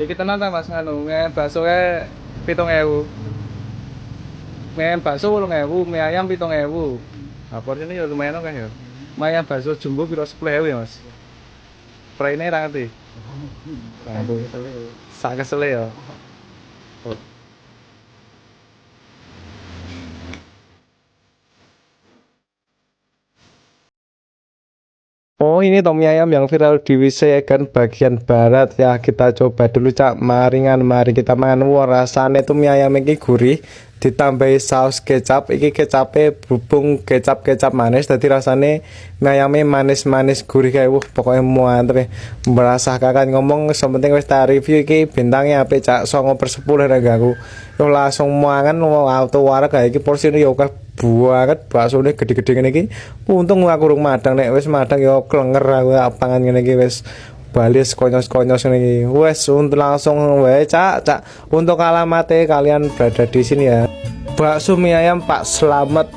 Iki tenan ta Mas nganu, mie bakso e 7.000. Mie bakso 8.000, mie ayam 7.000. Nah, porsine ya lumayan akeh ya. Mie ayam bakso jumbo piro 10.000 ya Mas. Praine ra ngerti. Sak kesele ya. Oh ini tom ayam yang viral di Wisegan bagian barat ya, kita coba dulu cak maringan, mari kita makan. Wah rasanya tuh mie ayam ini gurih ditambahi saus kecap, iki kecapnya bubung kecap manis, jadi rasanya mie ayamnya manis-manis gurih kayak pokoknya mantep ya. Merasa kakak ngomong sementing wis tak review iki bintangnya apa cak 9/10 hargaku. Yo langsung mangan auto warak kayak iki porsinya yo banget baksone gede-gede ngene iki. Untung aku urung madang, nek wis madang ya klenger aku pangan ngene iki wis bali konyos-konyos ngene iki. Wes untuk langsung wae Cak. Untuk alamatnya kalian berada di sini ya. Bakso mie ayam Pak Slamet